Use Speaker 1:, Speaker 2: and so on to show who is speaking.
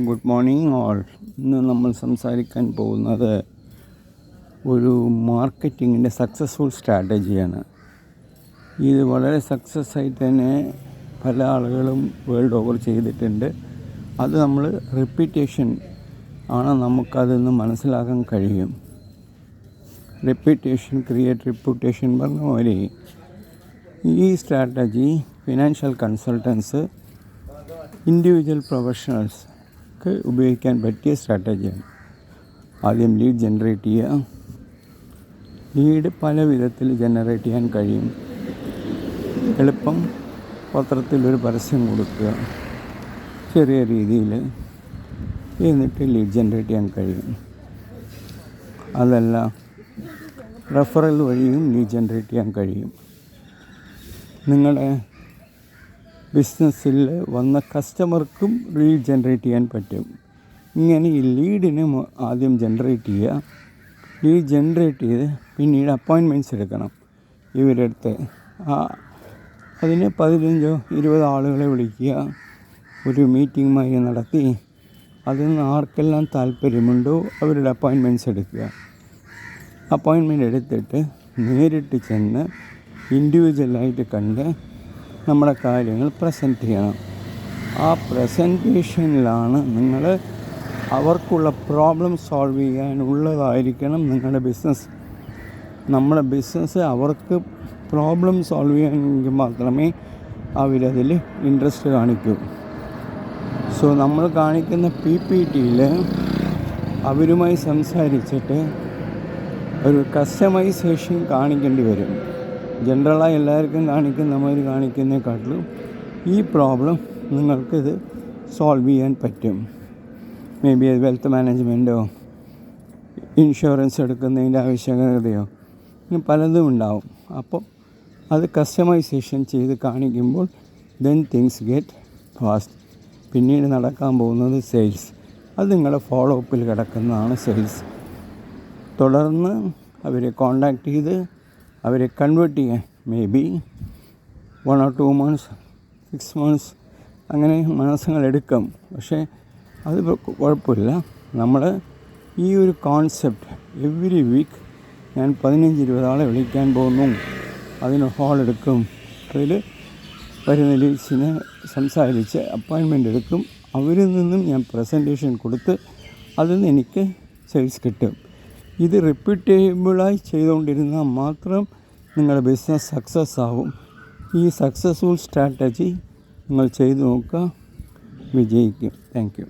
Speaker 1: Good morning all. ഇന്ന് നമ്മൾ സംസാരിക്കാൻ പോകുന്നത് ഒരു മാർക്കറ്റിങ്ങിൻ്റെ സക്സസ്ഫുൾ സ്ട്രാറ്റജിയാണ്. ഇത് വളരെ സക്സസ് ആയിട്ട് തന്നെ പല ആളുകളും വേൾഡ് ഓവർ ചെയ്തിട്ടുണ്ട്. അത് നമ്മൾ റിപ്പീറ്റേഷൻ ആണ്, നമുക്കതിൽ നിന്ന് മനസ്സിലാക്കാൻ കഴിയും. റിപ്പീറ്റേഷൻ ക്രിയേറ്റ് റിപ്യൂട്ടേഷൻ പറഞ്ഞ പോലെ ഈ സ്ട്രാറ്റജി ഫിനാൻഷ്യൽ കൺസൾട്ടൻസ്, ഇൻഡിവിജ്വൽ പ്രൊഫഷണൽസ്ക്ക് ഉപയോഗിക്കാൻ പറ്റിയ സ്ട്രാറ്റജിയാണ്. ആദ്യം ലീഡ് ജനറേറ്റ് ചെയ്യുക. ലീഡ് പല വിധത്തിൽ ജനറേറ്റ് ചെയ്യാൻ കഴിയും. എളുപ്പം പത്രത്തിലൊരു പരസ്യം കൊടുക്കുക, ചെറിയ രീതിയിൽ, എന്നിട്ട് ലീഡ് ജനറേറ്റ് ചെയ്യാൻ കഴിയും. അതല്ല, റെഫറൽ വഴിയും ലീഡ് ജനറേറ്റ് ചെയ്യാൻ കഴിയും. നിങ്ങളുടെ ബിസിനസ്സിൽ വന്ന കസ്റ്റമർക്കും ലീഡ് ജനറേറ്റ് ചെയ്യാൻ പറ്റും. ഇങ്ങനെ ഈ ലീഡിന് ആദ്യം ജനറേറ്റ് ചെയ്യുക. ലീഡ് ജനറേറ്റ് ചെയ്ത് പിന്നീട് അപ്പോയിൻമെൻറ്റ്സ് എടുക്കണം ഇവരുടെ അടുത്ത്. അതിന് 15-20 ആളുകളെ വിളിക്കുക, ഒരു മീറ്റിംഗ് മാതിരി നടത്തി അതിൽ നിന്ന് ആർക്കെല്ലാം താല്പര്യമുണ്ടോ അവരുടെ അപ്പോയിൻമെൻറ്റ്സ് എടുക്കുക. അപ്പോയിൻമെൻറ്റ് എടുത്തിട്ട് നേരിട്ട് ചെന്ന് ഇൻഡിവിജ്വലായിട്ട് കണ്ട് നമ്മുടെ കാര്യങ്ങൾ പ്രസൻറ്റ് ചെയ്യണം. ആ പ്രസൻറ്റേഷനിലാണ് നിങ്ങൾ അവർക്കുള്ള പ്രോബ്ലം സോൾവ് ചെയ്യാനുള്ളതായിരിക്കണം നിങ്ങളുടെ ബിസിനസ്. നമ്മുടെ ബിസിനസ് അവർക്ക് പ്രോബ്ലം സോൾവ് ചെയ്യാനെങ്കിൽ മാത്രമേ അവരതിൽ ഇൻട്രസ്റ്റ് കാണിക്കൂ. സോ നമ്മൾ കാണിക്കുന്ന PPTയിൽ അവരുമായി സംസാരിച്ചിട്ട് ഒരു കസ്റ്റമൈസേഷൻ കാണിക്കേണ്ടി വരും. ജനറലായി എല്ലാവർക്കും കാണിക്കുന്ന മാതിരി കാണിക്കുന്നതിനെക്കാട്ടിലും ഈ പ്രോബ്ലം നിങ്ങൾക്കിത് സോൾവ് ചെയ്യാൻ പറ്റും. മേ ബി അത് വെൽത്ത് മാനേജ്മെൻറ്റോ ഇൻഷുറൻസ് എടുക്കുന്നതിൻ്റെ ആവശ്യകതയോ ഇങ്ങനെ പലതും ഉണ്ടാവും. അപ്പോൾ അത് കസ്റ്റമൈസേഷൻ ചെയ്ത് കാണിക്കുമ്പോൾ ദെൻ തിങ്സ് ഗെറ്റ് ഫാസ്റ്റ്. പിന്നീട് നടക്കാൻ പോകുന്നത് സെയിൽസ്. അത് നിങ്ങളുടെ ഫോളോ അപ്പിൽ കിടക്കുന്നതാണ് സെയിൽസ്. തുടർന്ന് അവരെ കോണ്ടാക്ട് ചെയ്ത് അവരെ കൺവേർട്ട് ചെയ്യാൻ may be 1 or 2 months, 6 months അങ്ങനെ മാസങ്ങളെടുക്കും. പക്ഷേ അത് കുഴപ്പമില്ല. നമ്മൾ ഈ ഒരു കോൺസെപ്റ്റ് എവറി വീക്ക് ഞാൻ 15-20 ആളെ വിളിക്കാൻ പോകുന്നു, അതിന് ഹോൾ എടുക്കും, അതിൽ വരുന്ന ലീഡ്സിനെ സംസാരിച്ച് അപ്പോയിൻമെൻ്റ് എടുക്കും. അവരിൽ നിന്നും ഞാൻ പ്രസൻറ്റേഷൻ കൊടുത്ത് അതിൽ നിന്ന് എനിക്ക് സെയിൽസ് കിട്ടും. ഇത് റിപ്പീറ്റബിളായി ചെയ്തുകൊണ്ടിരുന്നാൽ മാത്രം നിങ്ങളുടെ ബിസിനസ് സക്സസ് ആവും. ഈ സക്സസ്ഫുൾ സ്ട്രാറ്റജി നിങ്ങൾ ചെയ്തു നോക്കുക, വിജയിക്കും. Thank you.